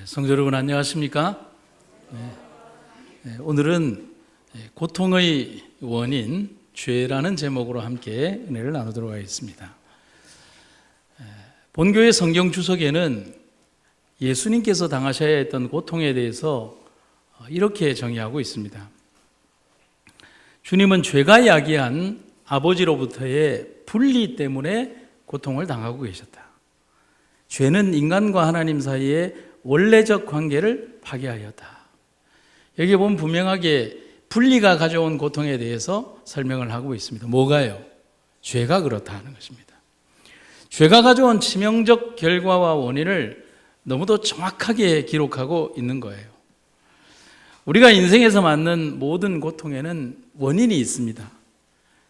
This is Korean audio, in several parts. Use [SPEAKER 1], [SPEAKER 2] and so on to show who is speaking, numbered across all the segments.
[SPEAKER 1] 성도 여러분 안녕하십니까? 오늘은 고통의 원인 죄라는 제목으로 함께 은혜를 나누도록 하겠습니다. 본교의 성경 주석에는 예수님께서 당하셔야 했던 고통에 대해서 이렇게 정의하고 있습니다. 주님은 죄가 야기한 아버지로부터의 분리 때문에 고통을 당하고 계셨다. 죄는 인간과 하나님 사이에 원래적 관계를 파괴하였다. 여기 보면 분명하게 분리가 가져온 고통에 대해서 설명을 하고 있습니다. 뭐가요? 죄가 그렇다 하는 것입니다. 죄가 가져온 치명적 결과와 원인을 너무도 정확하게 기록하고 있는 거예요. 우리가 인생에서 맞는 모든 고통에는 원인이 있습니다.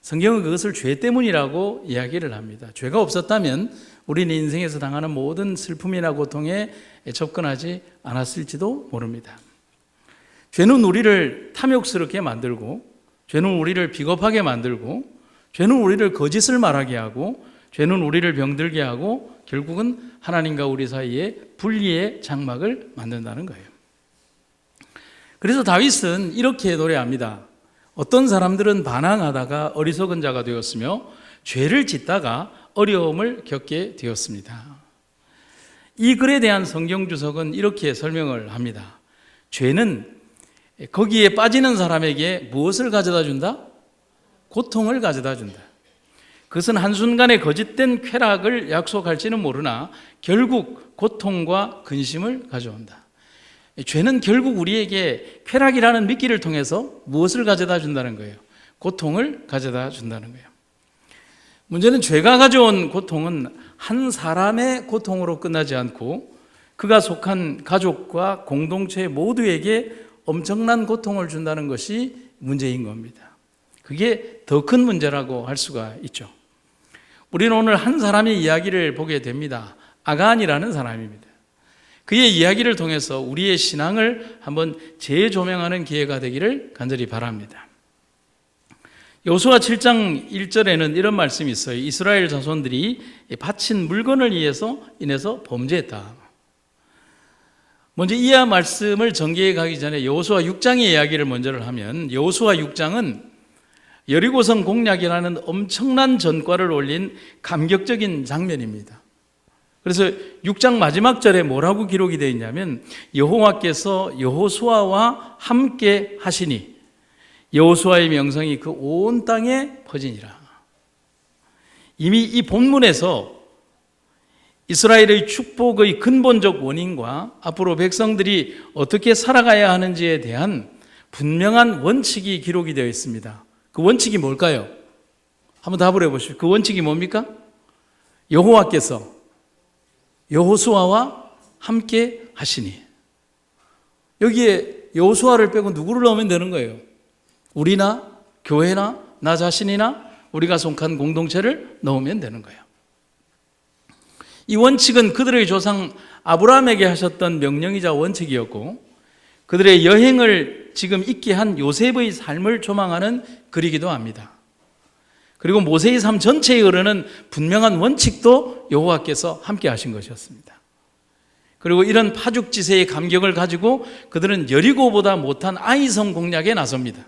[SPEAKER 1] 성경은 그것을 죄 때문이라고 이야기를 합니다. 죄가 없었다면 우리는 인생에서 당하는 모든 슬픔이나 고통에 접근하지 않았을지도 모릅니다. 죄는 우리를 탐욕스럽게 만들고, 죄는 우리를 비겁하게 만들고, 죄는 우리를 거짓을 말하게 하고, 죄는 우리를 병들게 하고, 결국은 하나님과 우리 사이에 분리의 장막을 만든다는 거예요. 그래서 다윗은 이렇게 노래합니다. 어떤 사람들은 반항하다가 어리석은 자가 되었으며 죄를 짓다가 어려움을 겪게 되었습니다. 이 글에 대한 성경 주석은 이렇게 설명을 합니다. 죄는 거기에 빠지는 사람에게 무엇을 가져다 준다? 고통을 가져다 준다. 그것은 한순간의 거짓된 쾌락을 약속할지는 모르나 결국 고통과 근심을 가져온다. 죄는 결국 우리에게 쾌락이라는 미끼를 통해서 무엇을 가져다 준다는 거예요? 고통을 가져다 준다는 거예요. 문제는 죄가 가져온 고통은 한 사람의 고통으로 끝나지 않고 그가 속한 가족과 공동체 모두에게 엄청난 고통을 준다는 것이 문제인 겁니다. 그게 더 큰 문제라고 할 수가 있죠. 우리는 오늘 한 사람의 이야기를 보게 됩니다. 아간이라는 사람입니다. 그의 이야기를 통해서 우리의 신앙을 한번 재조명하는 기회가 되기를 간절히 바랍니다. 여호수아 7장 1절에는 이런 말씀이 있어요. 이스라엘 자손들이 바친 물건을 인해서 범죄했다. 먼저 이 말씀을 전개해 가기 전에 여호수아 6장의 이야기를 먼저를 하면, 여호수아 6장은 여리고성 공략이라는 엄청난 전과를 올린 감격적인 장면입니다. 그래서 6장 마지막 절에 뭐라고 기록이 되어 있냐면, 여호와께서 여호수아와 함께 하시니 여호수아의 명성이 그 온 땅에 퍼지니라. 이미 이 본문에서 이스라엘의 축복의 근본적 원인과 앞으로 백성들이 어떻게 살아가야 하는지에 대한 분명한 원칙이 기록이 되어 있습니다. 그 원칙이 뭘까요? 한번 답을 해보십시오. 그 원칙이 뭡니까? 여호와께서 여호수아와 함께 하시니. 여기에 여호수아를 빼고 누구를 넣으면 되는 거예요? 우리나 교회나 나 자신이나 우리가 속한 공동체를 넣으면 되는 거예요. 이 원칙은 그들의 조상 아브라함에게 하셨던 명령이자 원칙이었고, 그들의 여행을 지금 있게 한 요셉의 삶을 조망하는 글이기도 합니다. 그리고 모세의 삶 전체에 흐르는 분명한 원칙도 여호와께서 함께 하신 것이었습니다. 그리고 이런 파죽지세의 감격을 가지고 그들은 여리고보다 못한 아이성 공략에 나섭니다.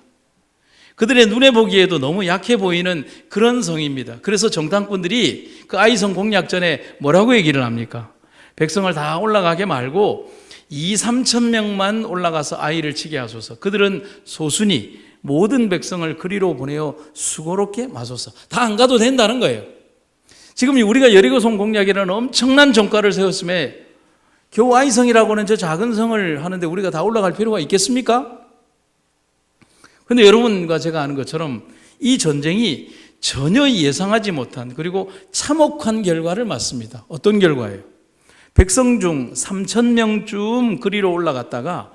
[SPEAKER 1] 그들의 눈에 보기에도 너무 약해 보이는 그런 성입니다. 그래서 정탐꾼들이 그 아이성 공략 전에 뭐라고 얘기를 합니까? 백성을 다 올라가게 말고 2-3천 명만 올라가서 아이를 치게 하소서. 그들은 소순이 모든 백성을 그리로 보내어 수고롭게 마소서. 다 안 가도 된다는 거예요. 지금 우리가 여리고성 공략이라는 엄청난 전과를 세웠음에 겨우 아이성이라고 하는 저 작은 성을 하는데 우리가 다 올라갈 필요가 있겠습니까? 그런데 여러분과 제가 아는 것처럼 이 전쟁이 전혀 예상하지 못한, 그리고 참혹한 결과를 맞습니다. 어떤 결과예요? 백성 중 3천 명쯤 그리로 올라갔다가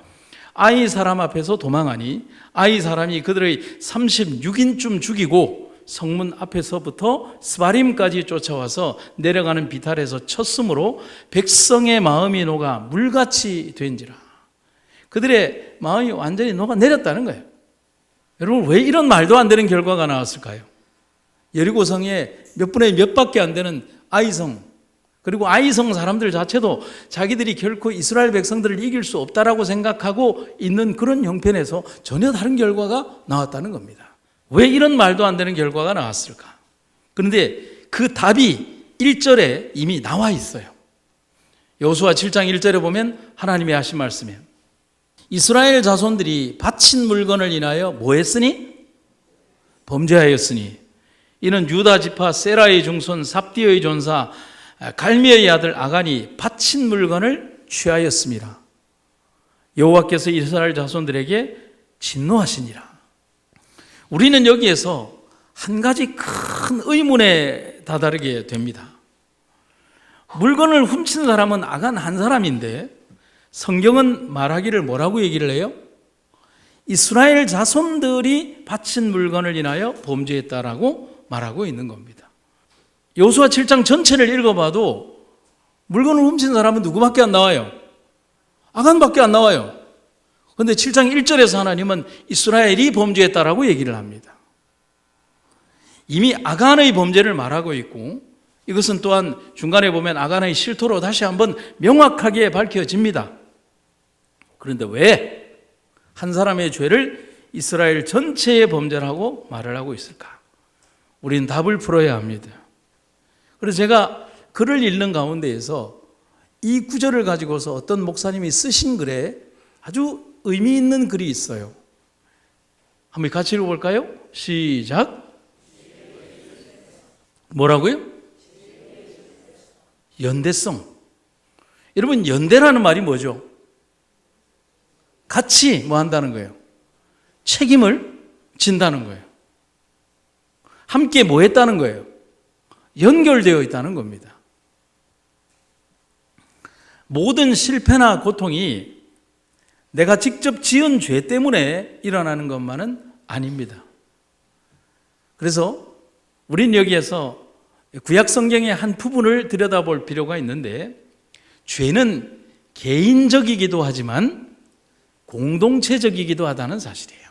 [SPEAKER 1] 아이 사람 앞에서 도망하니 아이 사람이 그들의 36인쯤 죽이고 성문 앞에서부터 스바림까지 쫓아와서 내려가는 비탈에서 쳤으므로 백성의 마음이 녹아 물같이 된지라. 그들의 마음이 완전히 녹아내렸다는 거예요. 여러분, 왜 이런 말도 안 되는 결과가 나왔을까요? 여리고성에 몇 분의 몇 밖에 안 되는 아이성, 그리고 아이성 사람들 자체도 자기들이 결코 이스라엘 백성들을 이길 수 없다라고 생각하고 있는 그런 형편에서 전혀 다른 결과가 나왔다는 겁니다. 왜 이런 말도 안 되는 결과가 나왔을까? 그런데 그 답이 1절에 이미 나와 있어요. 여호수아 7장 1절에 보면 하나님이 하신 말씀이에요. 이스라엘 자손들이 바친 물건을 인하여 뭐 했으니? 범죄하였으니 이는 유다 지파 세라의 중손 삽디의 존사 갈미의 아들 아간이 바친 물건을 취하였습니다. 여호와께서 이스라엘 자손들에게 진노하시니라. 우리는 여기에서 한 가지 큰 의문에 다다르게 됩니다. 물건을 훔친 사람은 아간 한 사람인데 성경은 말하기를 뭐라고 얘기를 해요? 이스라엘 자손들이 바친 물건을 인하여 범죄했다라고 말하고 있는 겁니다. 여호수아 7장 전체를 읽어봐도 물건을 훔친 사람은 누구밖에 안 나와요? 아간밖에 안 나와요. 그런데 7장 1절에서 하나님은 이스라엘이 범죄했다라고 얘기를 합니다. 이미 아간의 범죄를 말하고 있고 이것은 또한 중간에 보면 아간의 실토로 다시 한번 명확하게 밝혀집니다. 그런데 왜 한 사람의 죄를 이스라엘 전체의 범죄라고 말을 하고 있을까? 우리는 답을 풀어야 합니다. 그래서 제가 글을 읽는 가운데에서 이 구절을 가지고서 어떤 목사님이 쓰신 글에 아주 의미 있는 글이 있어요. 한번 같이 읽어볼까요? 시작. 뭐라고요? 연대성. 여러분, 연대라는 말이 뭐죠? 같이 뭐 한다는 거예요? 책임을 진다는 거예요. 함께 뭐 했다는 거예요? 연결되어 있다는 겁니다. 모든 실패나 고통이 내가 직접 지은 죄 때문에 일어나는 것만은 아닙니다. 그래서 우린 여기에서 구약 성경의 한 부분을 들여다볼 필요가 있는데, 죄는 개인적이기도 하지만 공동체적이기도 하다는 사실이에요.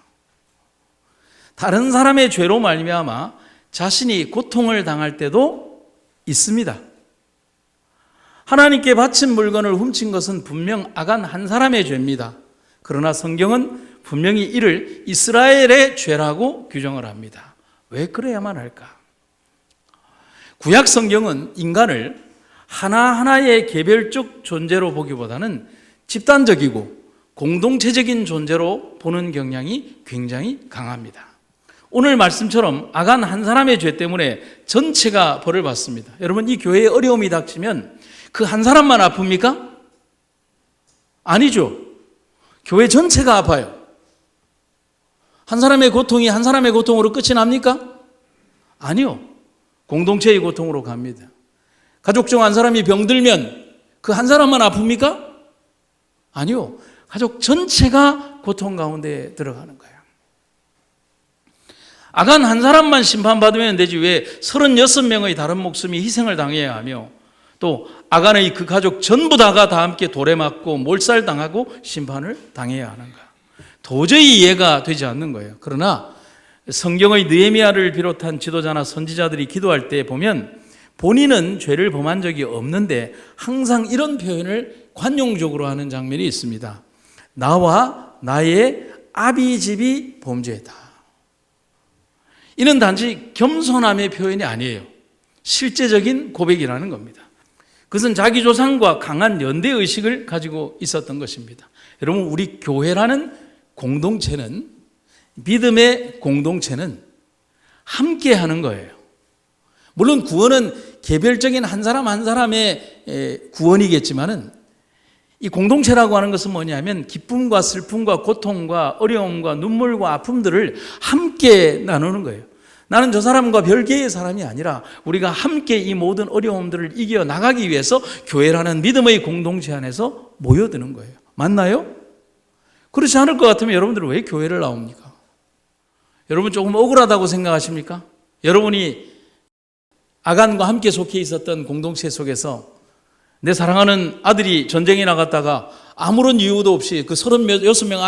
[SPEAKER 1] 다른 사람의 죄로 말미암아 자신이 고통을 당할 때도 있습니다. 하나님께 바친 물건을 훔친 것은 분명 아간 한 사람의 죄입니다. 그러나 성경은 분명히 이를 이스라엘의 죄라고 규정을 합니다. 왜 그래야만 할까? 구약 성경은 인간을 하나하나의 개별적 존재로 보기보다는 집단적이고 공동체적인 존재로 보는 경향이 굉장히 강합니다. 오늘 말씀처럼 아간 한 사람의 죄 때문에 전체가 벌을 받습니다. 여러분, 이 교회에 어려움이 닥치면 그 한 사람만 아픕니까? 아니죠. 교회 전체가 아파요. 한 사람의 고통이 한 사람의 고통으로 끝이 납니까? 아니요. 공동체의 고통으로 갑니다. 가족 중 한 사람이 병들면 그 한 사람만 아픕니까? 아니요. 가족 전체가 고통 가운데 들어가는 거예요. 아간 한 사람만 심판받으면 되지 왜 36명의 다른 목숨이 희생을 당해야 하며 또 아간의 그 가족 전부 다가 다 함께 돌에 맞고 몰살당하고 심판을 당해야 하는가? 도저히 이해가 되지 않는 거예요. 그러나 성경의 느헤미야를 비롯한 지도자나 선지자들이 기도할 때 보면 본인은 죄를 범한 적이 없는데 항상 이런 표현을 관용적으로 하는 장면이 있습니다. 나와 나의 아비집이 범죄했다. 이는 단지 겸손함의 표현이 아니에요. 실제적인 고백이라는 겁니다. 그것은 자기 조상과 강한 연대의식을 가지고 있었던 것입니다. 여러분, 우리 교회라는 공동체는, 믿음의 공동체는 함께 하는 거예요. 물론 구원은 개별적인 한 사람 한 사람의 구원이겠지만은 이 공동체라고 하는 것은 뭐냐면 기쁨과 슬픔과 고통과 어려움과 눈물과 아픔들을 함께 나누는 거예요. 나는 저 사람과 별개의 사람이 아니라 우리가 함께 이 모든 어려움들을 이겨나가기 위해서 교회라는 믿음의 공동체 안에서 모여드는 거예요. 맞나요? 그렇지 않을 것 같으면 여러분들은 왜 교회를 나옵니까? 여러분 조금 억울하다고 생각하십니까? 여러분이 아간과 함께 속해 있었던 공동체 속에서 내 사랑하는 아들이 전쟁에 나갔다가 아무런 이유도 없이 그 36명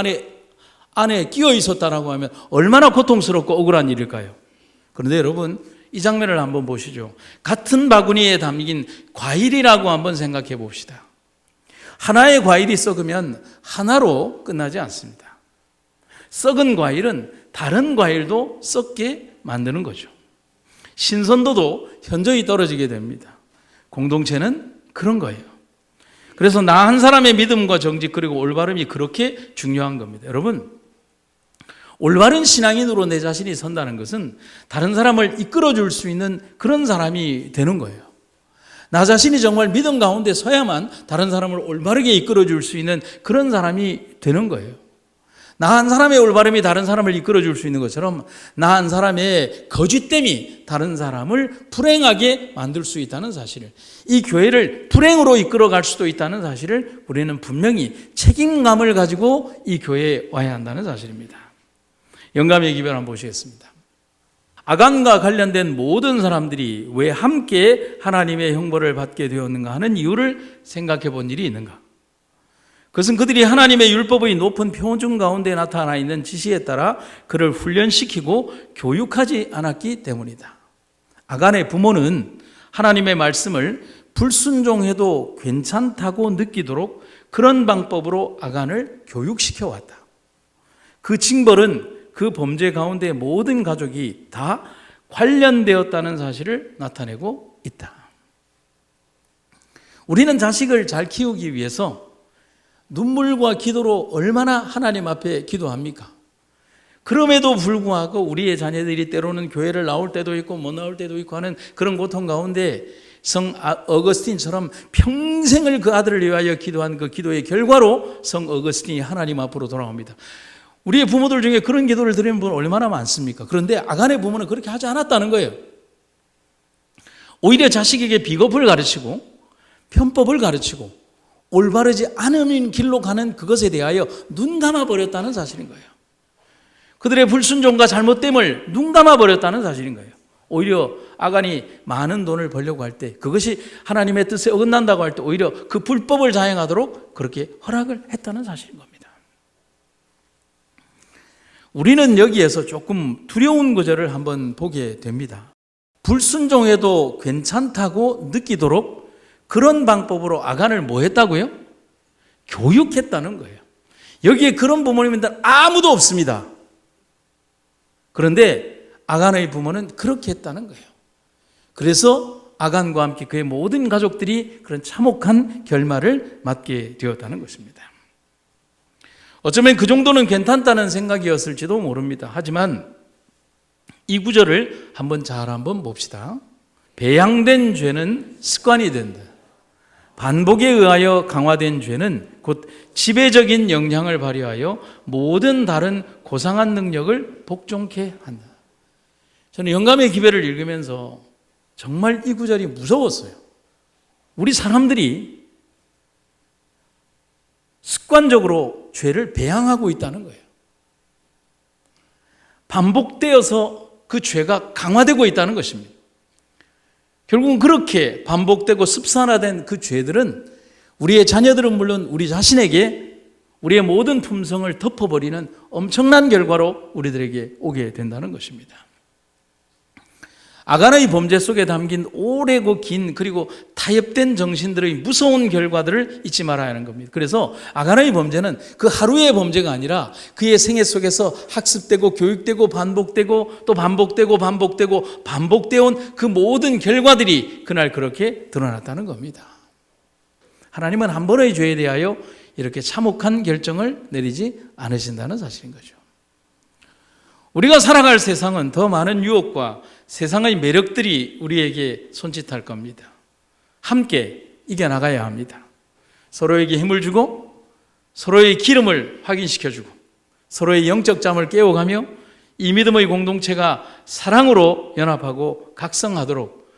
[SPEAKER 1] 안에 끼어 있었다라고 하면 얼마나 고통스럽고 억울한 일일까요? 그런데 여러분, 이 장면을 한번 보시죠. 같은 바구니에 담긴 과일이라고 한번 생각해 봅시다. 하나의 과일이 썩으면 하나로 끝나지 않습니다. 썩은 과일은 다른 과일도 썩게 만드는 거죠. 신선도도 현저히 떨어지게 됩니다. 공동체는 그런 거예요. 그래서 나 한 사람의 믿음과 정직 그리고 올바름이 그렇게 중요한 겁니다. 여러분, 올바른 신앙인으로 내 자신이 선다는 것은 다른 사람을 이끌어줄 수 있는 그런 사람이 되는 거예요. 나 자신이 정말 믿음 가운데 서야만 다른 사람을 올바르게 이끌어줄 수 있는 그런 사람이 되는 거예요. 나 한 사람의 올바름이 다른 사람을 이끌어줄 수 있는 것처럼 나 한 사람의 거짓됨이 다른 사람을 불행하게 만들 수 있다는 사실을, 이 교회를 불행으로 이끌어갈 수도 있다는 사실을 우리는 분명히 책임감을 가지고 이 교회에 와야 한다는 사실입니다. 영감의 기별 한번 보시겠습니다. 아간과 관련된 모든 사람들이 왜 함께 하나님의 형벌을 받게 되었는가 하는 이유를 생각해 본 일이 있는가? 그것은 그들이 하나님의 율법의 높은 표준 가운데 나타나 있는 지시에 따라 그를 훈련시키고 교육하지 않았기 때문이다. 아간의 부모는 하나님의 말씀을 불순종해도 괜찮다고 느끼도록 그런 방법으로 아간을 교육시켜 왔다. 그 징벌은 그 범죄 가운데 모든 가족이 다 관련되었다는 사실을 나타내고 있다. 우리는 자식을 잘 키우기 위해서 눈물과 기도로 얼마나 하나님 앞에 기도합니까? 그럼에도 불구하고 우리의 자녀들이 때로는 교회를 나올 때도 있고 못 나올 때도 있고 하는 그런 고통 가운데 성 어거스틴처럼 평생을 그 아들을 위하여 기도한 그 기도의 결과로 성 어거스틴이 하나님 앞으로 돌아옵니다. 우리의 부모들 중에 그런 기도를 드리는 분 얼마나 많습니까? 그런데 아간의 부모는 그렇게 하지 않았다는 거예요. 오히려 자식에게 비겁을 가르치고 편법을 가르치고 올바르지 않은 길로 가는 그것에 대하여 눈 감아버렸다는 사실인 거예요. 그들의 불순종과 잘못됨을 눈 감아버렸다는 사실인 거예요. 오히려 아간이 많은 돈을 벌려고 할 때, 그것이 하나님의 뜻에 어긋난다고 할 때 오히려 그 불법을 자행하도록 그렇게 허락을 했다는 사실인 겁니다. 우리는 여기에서 조금 두려운 구절을 한번 보게 됩니다. 불순종해도 괜찮다고 느끼도록 그런 방법으로 아간을 뭐 했다고요? 교육했다는 거예요. 여기에 그런 부모님들 아무도 없습니다. 그런데 아간의 부모는 그렇게 했다는 거예요. 그래서 아간과 함께 그의 모든 가족들이 그런 참혹한 결말을 맞게 되었다는 것입니다. 어쩌면 그 정도는 괜찮다는 생각이었을지도 모릅니다. 하지만 이 구절을 한번 봅시다. 배양된 죄는 습관이 된다. 반복에 의하여 강화된 죄는 곧 지배적인 영향을 발휘하여 모든 다른 고상한 능력을 복종케 한다. 저는 영감의 기별을 읽으면서 정말 이 구절이 무서웠어요. 우리 사람들이 습관적으로 죄를 배양하고 있다는 거예요. 반복되어서 그 죄가 강화되고 있다는 것입니다. 결국은 그렇게 반복되고 습관화된 그 죄들은 우리의 자녀들은 물론 우리 자신에게 우리의 모든 품성을 덮어버리는 엄청난 결과로 우리들에게 오게 된다는 것입니다. 아간의 범죄 속에 담긴 오래고 긴 그리고 타협된 정신들의 무서운 결과들을 잊지 말아야 하는 겁니다. 그래서 아간의 범죄는 그 하루의 범죄가 아니라 그의 생애 속에서 학습되고 교육되고 반복되고 또 반복되고 반복되어 온 그 모든 결과들이 그날 그렇게 드러났다는 겁니다. 하나님은 한 번의 죄에 대하여 이렇게 참혹한 결정을 내리지 않으신다는 사실인 거죠. 우리가 살아갈 세상은 더 많은 유혹과 세상의 매력들이 우리에게 손짓할 겁니다. 함께 이겨나가야 합니다. 서로에게 힘을 주고 서로의 기름을 확인시켜주고 서로의 영적 잠을 깨워가며 이 믿음의 공동체가 사랑으로 연합하고 각성하도록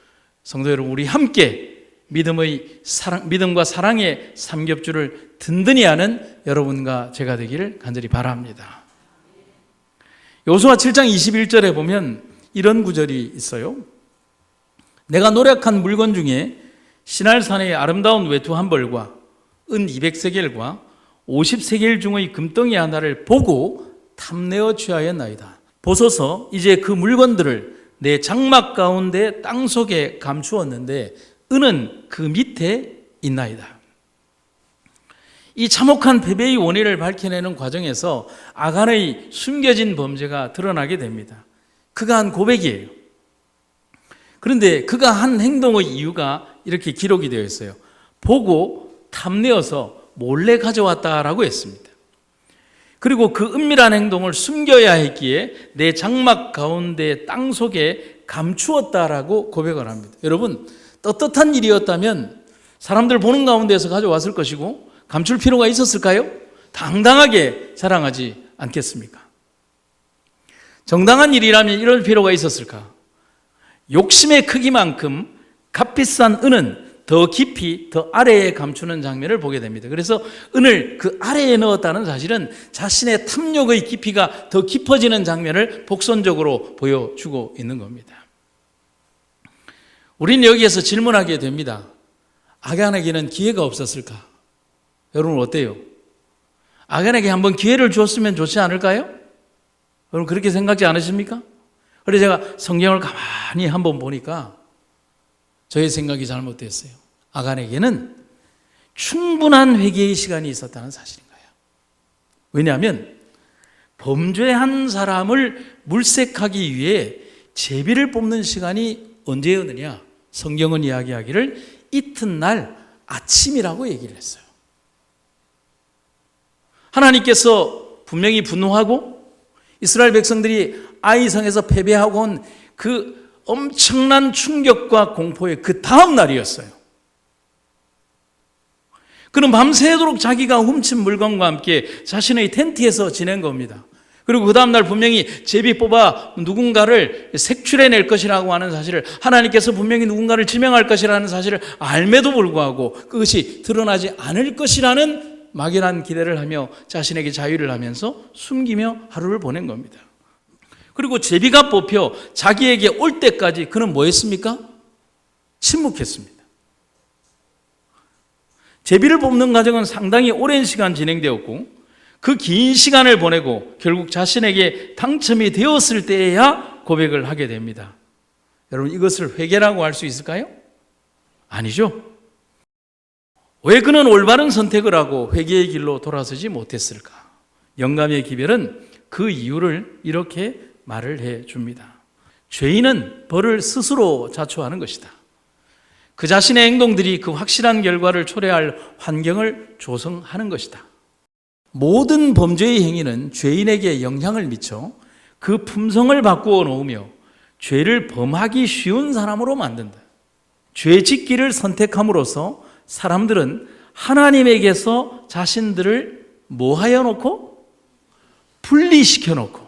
[SPEAKER 1] 성도 여러분, 우리 함께 믿음과 사랑의 삼겹줄을 든든히 하는 여러분과 제가 되기를 간절히 바랍니다. 여호수아 7장 21절에 보면 이런 구절이 있어요. 내가 노력한 물건 중에 시날산의 아름다운 외투 한 벌과 은 200세겔과 50세겔 중의 금덩이 하나를 보고 탐내어 취하였나이다. 보소서 이제 그 물건들을 내 장막 가운데 땅속에 감추었는데 은은 그 밑에 있나이다. 이 참혹한 패배의 원인을 밝혀내는 과정에서 아간의 숨겨진 범죄가 드러나게 됩니다. 그가 한 고백이에요. 그런데 그가 한 행동의 이유가 이렇게 기록이 되어 있어요. 보고 탐내어서 몰래 가져왔다라고 했습니다. 그리고 그 은밀한 행동을 숨겨야 했기에 내 장막 가운데 땅 속에 감추었다라고 고백을 합니다. 여러분, 떳떳한 일이었다면 사람들 보는 가운데서 가져왔을 것이고 감출 필요가 있었을까요? 당당하게 자랑하지 않겠습니까? 정당한 일이라면 이럴 필요가 있었을까? 욕심의 크기만큼 값비싼 은은 더 깊이 더 아래에 감추는 장면을 보게 됩니다. 그래서 은을 그 아래에 넣었다는 사실은 자신의 탐욕의 깊이가 더 깊어지는 장면을 복선적으로 보여주고 있는 겁니다. 우리는 여기에서 질문하게 됩니다. 아간에게는 기회가 없었을까? 여러분 어때요? 아간에게 한번 기회를 주었으면 좋지 않을까요? 여러분 그렇게 생각지 않으십니까? 그래서 제가 성경을 가만히 한번 보니까 저의 생각이 잘못됐어요. 아간에게는 충분한 회개의 시간이 있었다는 사실인 거예요. 왜냐하면 범죄한 사람을 물색하기 위해 제비를 뽑는 시간이 언제였느냐? 성경은 이야기하기를 이튿날 아침이라고 얘기를 했어요. 하나님께서 분명히 분노하고 이스라엘 백성들이 아이성에서 패배하고 온 그 엄청난 충격과 공포의 그 다음 날이었어요. 그는 밤새도록 자기가 훔친 물건과 함께 자신의 텐트에서 지낸 겁니다. 그리고 그 다음날 분명히 제비 뽑아 누군가를 색출해낼 것이라고 하는 사실을, 하나님께서 분명히 누군가를 지명할 것이라는 사실을 알매도 불구하고 그것이 드러나지 않을 것이라는 막연한 기대를 하며 자신에게 자유를 하면서 숨기며 하루를 보낸 겁니다. 그리고 제비가 뽑혀 자기에게 올 때까지 그는 뭐 했습니까? 침묵했습니다. 제비를 뽑는 과정은 상당히 오랜 시간 진행되었고 그 긴 시간을 보내고 결국 자신에게 당첨이 되었을 때에야 고백을 하게 됩니다. 여러분 이것을 회개라고 할 수 있을까요? 아니죠. 왜 그는 올바른 선택을 하고 회개의 길로 돌아서지 못했을까? 영감의 기별은 그 이유를 이렇게 말을 해줍니다. 죄인은 벌을 스스로 자초하는 것이다. 그 자신의 행동들이 그 확실한 결과를 초래할 환경을 조성하는 것이다. 모든 범죄의 행위는 죄인에게 영향을 미쳐 그 품성을 바꾸어 놓으며 죄를 범하기 쉬운 사람으로 만든다. 죄 짓기를 선택함으로써 사람들은 하나님에게서 자신들을 뭐하여 놓고? 분리시켜 놓고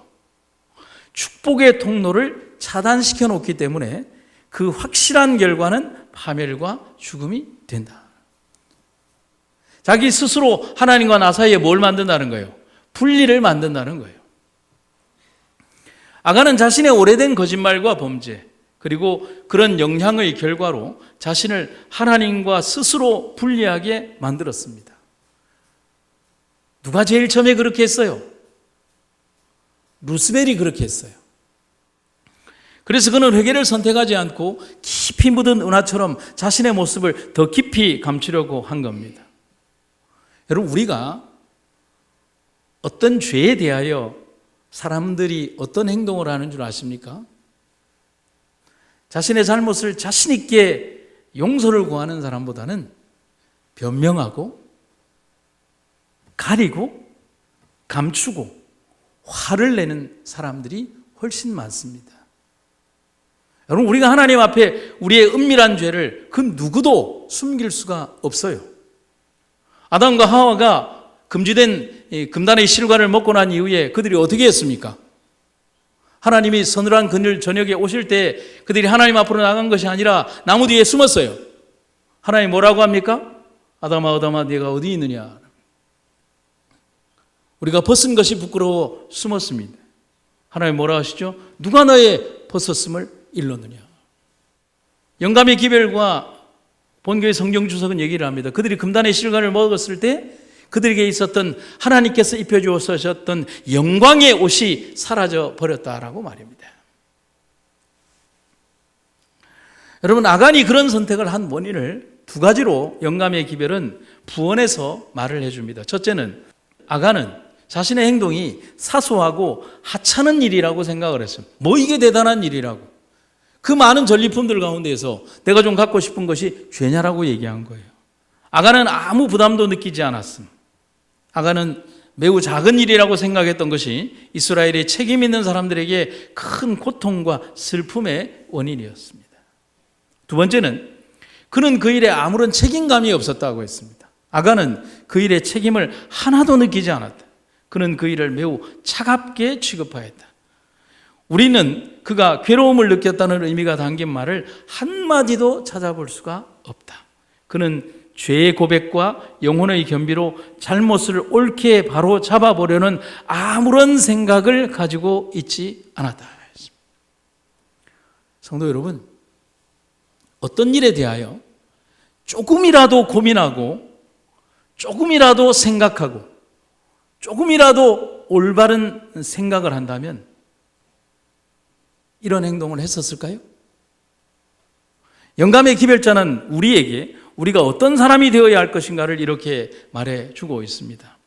[SPEAKER 1] 축복의 통로를 차단시켜 놓기 때문에 그 확실한 결과는 파멸과 죽음이 된다. 자기 스스로 하나님과 나 사이에 뭘 만든다는 거예요? 분리를 만든다는 거예요. 아간은 자신의 오래된 거짓말과 범죄 그리고 그런 영향의 결과로 자신을 하나님과 스스로 분리하게 만들었습니다. 누가 제일 처음에 그렇게 했어요? 루스벨이 그렇게 했어요. 그래서 그는 회개를 선택하지 않고 깊이 묻은 은하처럼 자신의 모습을 더 깊이 감추려고 한 겁니다. 여러분 우리가 어떤 죄에 대하여 사람들이 어떤 행동을 하는 줄 아십니까? 자신의 잘못을 자신 있게 용서를 구하는 사람보다는 변명하고 가리고 감추고 화를 내는 사람들이 훨씬 많습니다. 여러분 우리가 하나님 앞에 우리의 은밀한 죄를 그 누구도 숨길 수가 없어요. 아담과 하와가 금지된 금단의 실과를 먹고 난 이후에 그들이 어떻게 했습니까? 하나님이 서늘한 그늘 저녁에 오실 때 그들이 하나님 앞으로 나간 것이 아니라 나무 뒤에 숨었어요. 하나님 뭐라고 합니까? 아담아 아담아 네가 어디 있느냐? 우리가 벗은 것이 부끄러워 숨었습니다. 하나님 뭐라 하시죠? 누가 너의 벗었음을 일렀느냐? 영감의 기별과 본교의 성경 주석은 얘기를 합니다. 그들이 금단의 실과를 먹었을 때 그들에게 있었던 하나님께서 입혀주셨던 영광의 옷이 사라져 버렸다라고 말입니다. 여러분, 아간이 그런 선택을 한 원인을 두 가지로 영감의 기별은 부언해서 말을 해줍니다. 첫째는 아간은 자신의 행동이 사소하고 하찮은 일이라고 생각을 했어요. 뭐 이게 대단한 일이라고. 그 많은 전리품들 가운데에서 내가 좀 갖고 싶은 것이 죄냐라고 얘기한 거예요. 아간은 아무 부담도 느끼지 않았음. 아간은 매우 작은 일이라고 생각했던 것이 이스라엘의 책임 있는 사람들에게 큰 고통과 슬픔의 원인이었습니다. 두 번째는 그는 그 일에 아무런 책임감이 없었다고 했습니다. 아간은 그 일의 책임을 하나도 느끼지 않았다. 그는 그 일을 매우 차갑게 취급하였다. 우리는 그가 괴로움을 느꼈다는 의미가 담긴 말을 한마디도 찾아볼 수가 없다. 그는 죄의 고백과 영혼의 겸비로 잘못을 옳게 바로 잡아보려는 아무런 생각을 가지고 있지 않았다. 성도 여러분, 어떤 일에 대하여 조금이라도 고민하고 조금이라도 생각하고 조금이라도 올바른 생각을 한다면 이런 행동을 했었을까요? 영감의 기별자는 우리에게 우리가 어떤 사람이 되어야 할 것인가를 이렇게 말해주고 있습니다.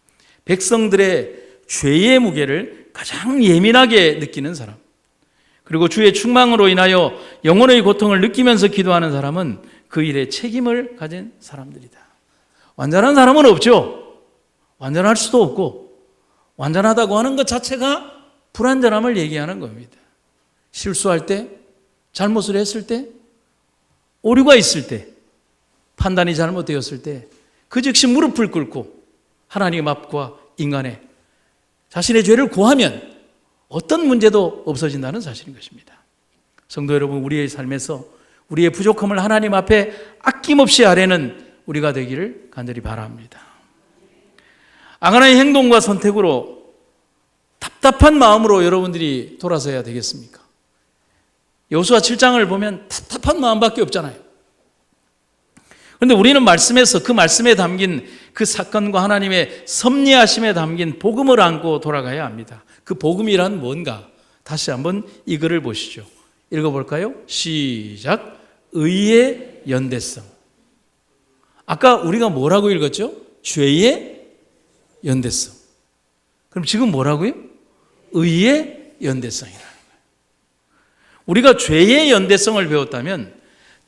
[SPEAKER 1] 백성들의 죄의 무게를 가장 예민하게 느끼는 사람, 그리고 주의 충만으로 인하여 영혼의 고통을 느끼면서 기도하는 사람은 그 일에 책임을 가진 사람들이다. 완전한 사람은 없죠. 완전할 수도 없고, 완전하다고 하는 것 자체가 불완전함을 얘기하는 겁니다. 실수할 때, 잘못을 했을 때, 오류가 있을 때, 판단이 잘못되었을 때 그 즉시 무릎을 꿇고 하나님 앞과 인간의 자신의 죄를 고하면 어떤 문제도 없어진다는 사실인 것입니다. 성도 여러분, 우리의 삶에서 우리의 부족함을 하나님 앞에 아낌없이 아뢰는 우리가 되기를 간절히 바랍니다. 아간의 행동과 선택으로 답답한 마음으로 여러분들이 돌아서야 되겠습니까? 여호수아 7장을 보면 답답한 마음밖에 없잖아요. 그런데 우리는 말씀에서 그 말씀에 담긴 그 사건과 하나님의 섭리하심에 담긴 복음을 안고 돌아가야 합니다. 그 복음이란 뭔가? 다시 한번 이 글을 보시죠. 읽어볼까요? 시작. 의의 연대성. 아까 우리가 뭐라고 읽었죠? 죄의 연대성. 그럼 지금 뭐라고요? 의의 연대성이라는 거예요. 우리가 죄의 연대성을 배웠다면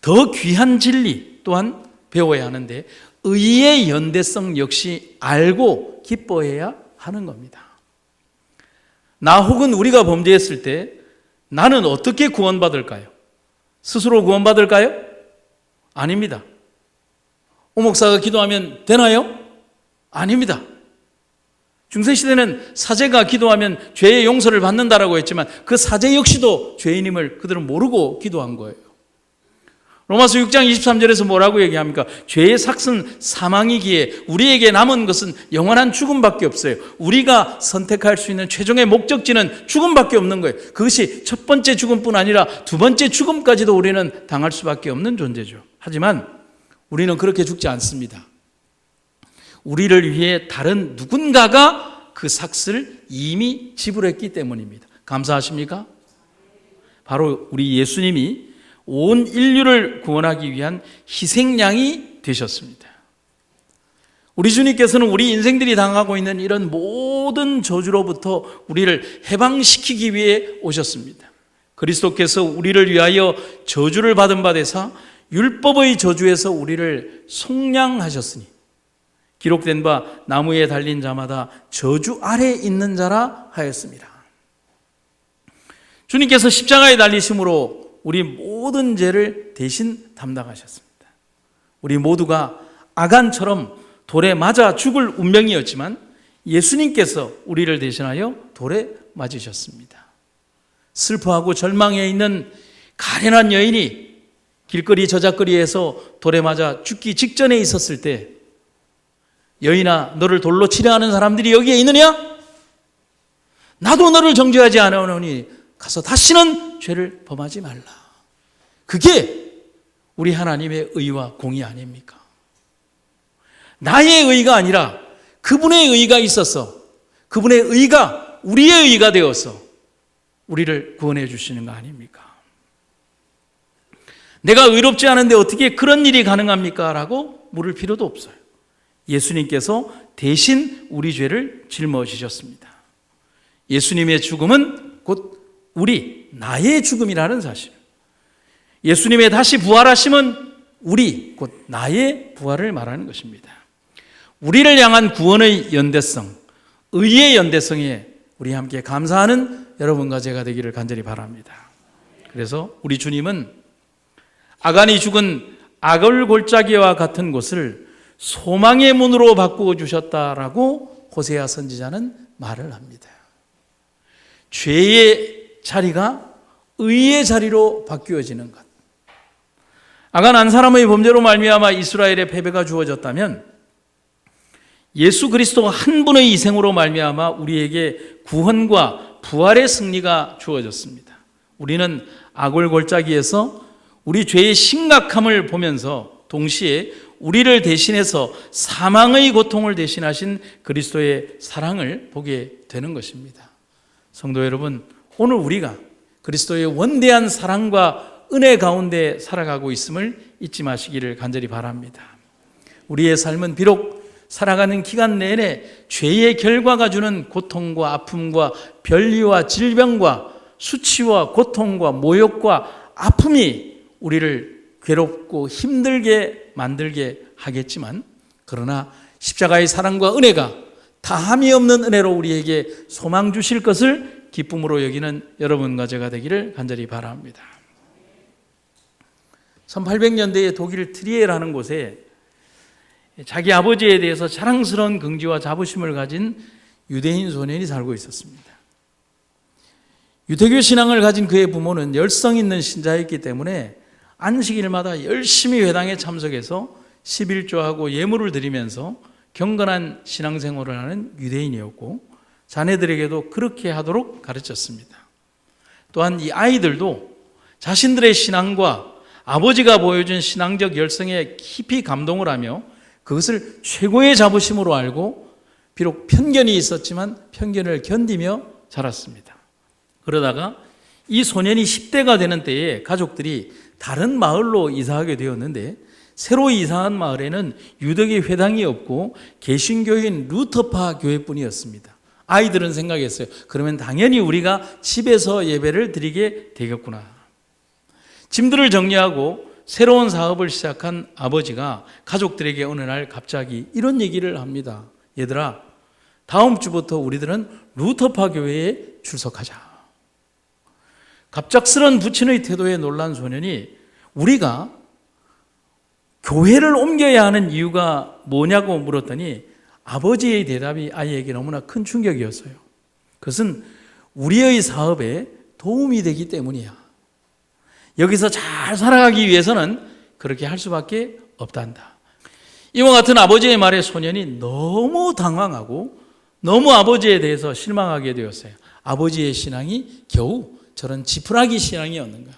[SPEAKER 1] 더 귀한 진리 또한 배워야 하는데 의의 연대성 역시 알고 기뻐해야 하는 겁니다. 나 혹은 우리가 범죄했을 때 나는 어떻게 구원받을까요? 스스로 구원받을까요? 아닙니다. 오 목사가 기도하면 되나요? 아닙니다. 중세시대는 사제가 기도하면 죄의 용서를 받는다라고 했지만 그 사제 역시도 죄인임을 그들은 모르고 기도한 거예요. 로마서 6장 23절에서 뭐라고 얘기합니까? 죄의 삭은 사망이기에 우리에게 남은 것은 영원한 죽음밖에 없어요. 우리가 선택할 수 있는 최종의 목적지는 죽음밖에 없는 거예요. 그것이 첫 번째 죽음뿐 아니라 두 번째 죽음까지도 우리는 당할 수밖에 없는 존재죠. 하지만 우리는 그렇게 죽지 않습니다. 우리를 위해 다른 누군가가 그 삭을 이미 지불했기 때문입니다. 감사하십니까? 바로 우리 예수님이 온 인류를 구원하기 위한 희생양이 되셨습니다. 우리 주님께서는 우리 인생들이 당하고 있는 이런 모든 저주로부터 우리를 해방시키기 위해 오셨습니다. 그리스도께서 우리를 위하여 저주를 받은 바 되사 율법의 저주에서 우리를 속량하셨으니 기록된 바 나무에 달린 자마다 저주 아래 있는 자라 하였습니다. 주님께서 십자가에 달리심으로 우리 모든 죄를 대신 담당하셨습니다. 우리 모두가 아간처럼 돌에 맞아 죽을 운명이었지만 예수님께서 우리를 대신하여 돌에 맞으셨습니다. 슬퍼하고 절망해 있는 가련한 여인이 길거리 저작거리에서 돌에 맞아 죽기 직전에 있었을 때 여인아, 너를 돌로 치려 하는 사람들이 여기에 있느냐? 나도 너를 정죄하지 않으노니 가서 다시는 죄를 범하지 말라. 그게 우리 하나님의 의와 공의 아닙니까? 나의 의가 아니라 그분의 의가 있어서 그분의 의가 우리의 의가 되어서 우리를 구원해 주시는 거 아닙니까? 내가 의롭지 않은데 어떻게 그런 일이 가능합니까? 라고 물을 필요도 없어요. 예수님께서 대신 우리 죄를 짊어지셨습니다. 예수님의 죽음은 곧 나의 죽음이라는 사실. 예수님의 다시 부활하심은 곧 나의 부활을 말하는 것입니다. 우리를 향한 구원의 연대성, 의의 연대성에 우리 함께 감사하는 여러분과 제가 되기를 간절히 바랍니다. 그래서 우리 주님은 아간이 죽은 아골골짜기와 같은 곳을 소망의 문으로 바꾸어 주셨다라고 호세아 선지자는 말을 합니다. 죄의 자리가 의의 자리로 바뀌어지는 것. 아간 한 사람의 범죄로 말미암아 이스라엘의 패배가 주어졌다면 예수 그리스도 한 분의 희생으로 말미암아 우리에게 구원과 부활의 승리가 주어졌습니다. 우리는 아골골짜기에서 우리 죄의 심각함을 보면서 동시에 우리를 대신해서 사망의 고통을 대신하신 그리스도의 사랑을 보게 되는 것입니다. 성도 여러분, 오늘 우리가 그리스도의 원대한 사랑과 은혜 가운데 살아가고 있음을 잊지 마시기를 간절히 바랍니다. 우리의 삶은 비록 살아가는 기간 내내 죄의 결과가 주는 고통과 아픔과 변리와 질병과 수치와 고통과 모욕과 아픔이 우리를 괴롭고 힘들게 만들게 하겠지만, 그러나 십자가의 사랑과 은혜가 다함이 없는 은혜로 우리에게 소망 주실 것을 기쁨으로 여기는 여러분과 제가 되기를 간절히 바랍니다. 1800년대에 독일 트리에라는 곳에 자기 아버지에 대해서 자랑스러운 긍지와 자부심을 가진 유대인 소년이 살고 있었습니다. 유대교 신앙을 가진 그의 부모는 열성 있는 신자였기 때문에 안식일마다 열심히 회당에 참석해서 11조하고 예물을 드리면서 경건한 신앙생활을 하는 유대인이었고, 자녀들에게도 그렇게 하도록 가르쳤습니다. 또한 이 아이들도 자신들의 신앙과 아버지가 보여준 신앙적 열성에 깊이 감동을 하며 그것을 최고의 자부심으로 알고, 비록 편견이 있었지만 편견을 견디며 자랐습니다. 그러다가 이 소년이 10대가 되는 때에 가족들이 다른 마을로 이사하게 되었는데, 새로 이사한 마을에는 유대교 회당이 없고 개신교인 루터파 교회뿐이었습니다. 아이들은 생각했어요. 그러면 당연히 우리가 집에서 예배를 드리게 되겠구나. 짐들을 정리하고 새로운 사업을 시작한 아버지가 가족들에게 어느 날 갑자기 이런 얘기를 합니다. 얘들아, 다음 주부터 우리들은 루터파 교회에 출석하자. 갑작스런 부친의 태도에 놀란 소년이 우리가 교회를 옮겨야 하는 이유가 뭐냐고 물었더니 아버지의 대답이 아이에게 너무나 큰 충격이었어요. 그것은 우리의 사업에 도움이 되기 때문이야. 여기서 잘 살아가기 위해서는 그렇게 할 수밖에 없단다. 이와 같은 아버지의 말에 소년이 너무 당황하고 너무 아버지에 대해서 실망하게 되었어요. 아버지의 신앙이 겨우 저런 지푸라기 신앙이었는가.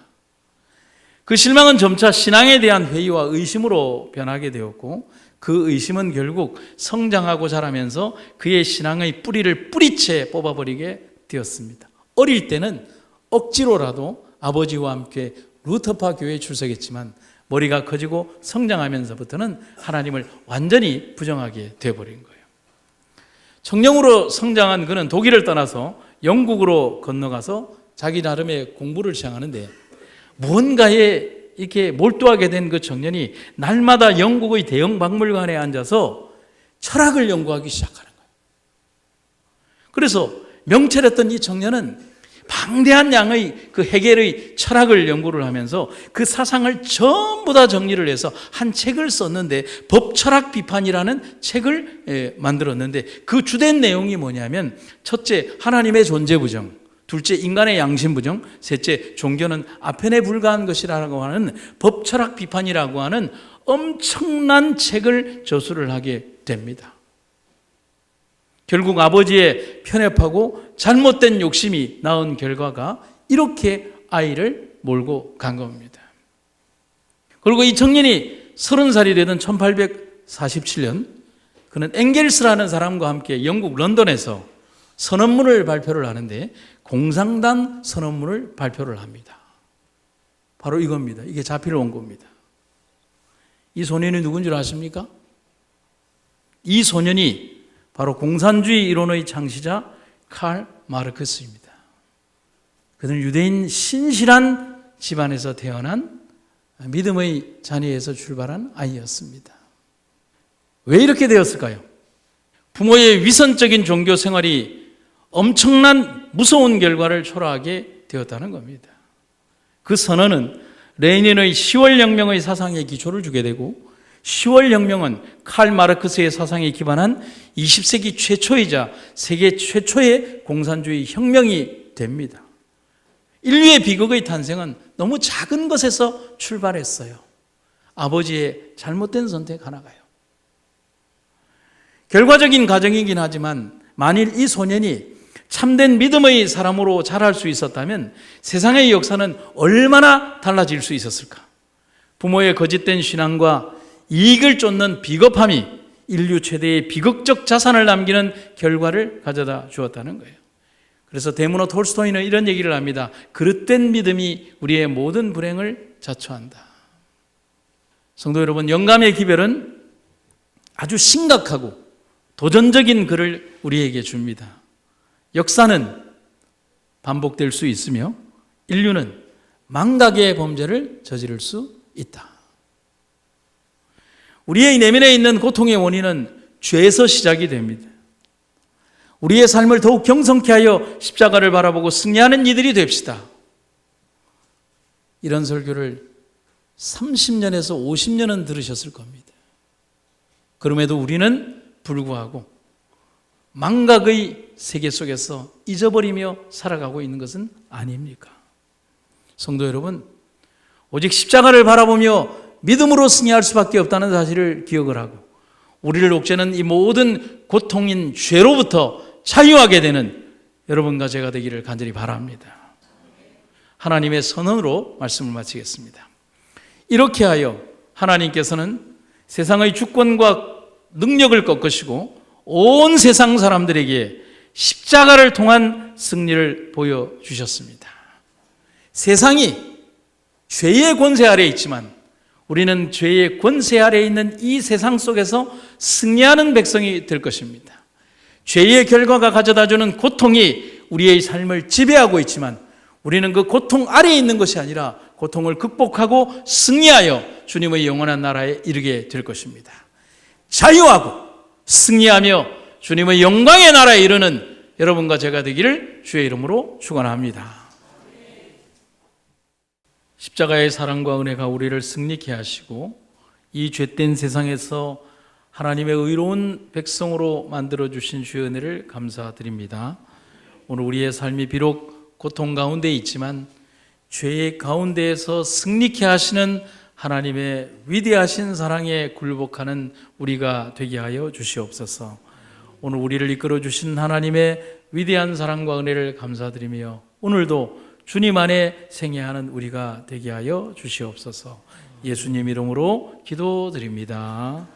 [SPEAKER 1] 그 실망은 점차 신앙에 대한 회의와 의심으로 변하게 되었고, 그 의심은 결국 성장하고 자라면서 그의 신앙의 뿌리를 뿌리채 뽑아버리게 되었습니다. 어릴 때는 억지로라도 아버지와 함께 루터파 교회에 출석했지만 머리가 커지고 성장하면서부터는 하나님을 완전히 부정하게 되어버린 거예요. 청년으로 성장한 그는 독일을 떠나서 영국으로 건너가서 자기 나름의 공부를 시작하는데, 무언가에 이렇게 몰두하게 된 그 청년이 날마다 영국의 대형 박물관에 앉아서 철학을 연구하기 시작하는 거예요. 그래서 명철했던 이 청년은 방대한 양의 그 헤겔의 철학을 연구를 하면서 그 사상을 전부 다 정리를 해서 한 책을 썼는데, 법철학 비판이라는 책을 만들었는데, 그 주된 내용이 뭐냐면, 첫째, 하나님의 존재 부정, 둘째, 인간의 양심 부정, 셋째, 종교는 아편에 불과한 것이라고 하는 법철학 비판이라고 하는 엄청난 책을 저술을 하게 됩니다. 결국 아버지의 편협하고 잘못된 욕심이 낳은 결과가 이렇게 아이를 몰고 간 겁니다. 그리고 이 청년이 30살이 되던 1847년 그는 엥겔스라는 사람과 함께 영국 런던에서 선언문을 발표를 하는데, 공산당 선언문을 발표를 합니다. 바로 이겁니다. 이게 자필 원고입니다. 이 소년이 누군 줄 아십니까? 이 소년이 바로 공산주의 이론의 창시자 칼 마르크스입니다. 그는 유대인 신실한 집안에서 태어난 믿음의 자녀에서 출발한 아이였습니다. 왜 이렇게 되었을까요? 부모의 위선적인 종교 생활이 엄청난 무서운 결과를 초래하게 되었다는 겁니다. 그 선언은 레닌의 10월 혁명의 사상에 기초를 주게 되고 10월 혁명은 칼 마르크스의 사상에 기반한 20세기 최초이자 세계 최초의 공산주의 혁명이 됩니다. 인류의 비극의 탄생은 너무 작은 것에서 출발했어요. 아버지의 잘못된 선택 하나가요. 결과적인 과정이긴 하지만 만일 이 소년이 참된 믿음의 사람으로 자랄 수 있었다면 세상의 역사는 얼마나 달라질 수 있었을까? 부모의 거짓된 신앙과 이익을 쫓는 비겁함이 인류 최대의 비극적 자산을 남기는 결과를 가져다 주었다는 거예요. 그래서 데모노 톨스토이는 이런 얘기를 합니다. 그릇된 믿음이 우리의 모든 불행을 자초한다. 성도 여러분, 영감의 기별은 아주 심각하고 도전적인 글을 우리에게 줍니다. 역사는 반복될 수 있으며 인류는 망각의 범죄를 저지를 수 있다. 우리의 내면에 있는 고통의 원인은 죄에서 시작이 됩니다. 우리의 삶을 더욱 경성케 하여 십자가를 바라보고 승리하는 이들이 됩시다. 이런 설교를 30년에서 50년은 들으셨을 겁니다. 그럼에도 우리는 불구하고 망각의 세계 속에서 잊어버리며 살아가고 있는 것은 아닙니까? 성도 여러분, 오직 십자가를 바라보며 믿음으로 승리할 수밖에 없다는 사실을 기억을 하고 우리를 옥죄는 이 모든 고통인 죄로부터 자유하게 되는 여러분과 제가 되기를 간절히 바랍니다. 하나님의 선언으로 말씀을 마치겠습니다. 이렇게 하여 하나님께서는 세상의 주권과 능력을 꺾으시고 온 세상 사람들에게 십자가를 통한 승리를 보여주셨습니다. 세상이 죄의 권세 아래에 있지만 우리는 죄의 권세 아래에 있는 이 세상 속에서 승리하는 백성이 될 것입니다. 죄의 결과가 가져다주는 고통이 우리의 삶을 지배하고 있지만 우리는 그 고통 아래에 있는 것이 아니라 고통을 극복하고 승리하여 주님의 영원한 나라에 이르게 될 것입니다. 자유하고 승리하며 주님의 영광의 나라에 이르는 여러분과 제가 되기를 주의 이름으로 축원합니다. 십자가의 사랑과 은혜가 우리를 승리케 하시고 이 죄된 세상에서 하나님의 의로운 백성으로 만들어주신 주의 은혜를 감사드립니다. 오늘 우리의 삶이 비록 고통 가운데 있지만 죄의 가운데에서 승리케 하시는 하나님의 위대하신 사랑에 굴복하는 우리가 되게 하여 주시옵소서. 오늘 우리를 이끌어 주신 하나님의 위대한 사랑과 은혜를 감사드리며 오늘도 주님 안에 생애하는 우리가 되게 하여 주시옵소서. 예수님 이름으로 기도드립니다.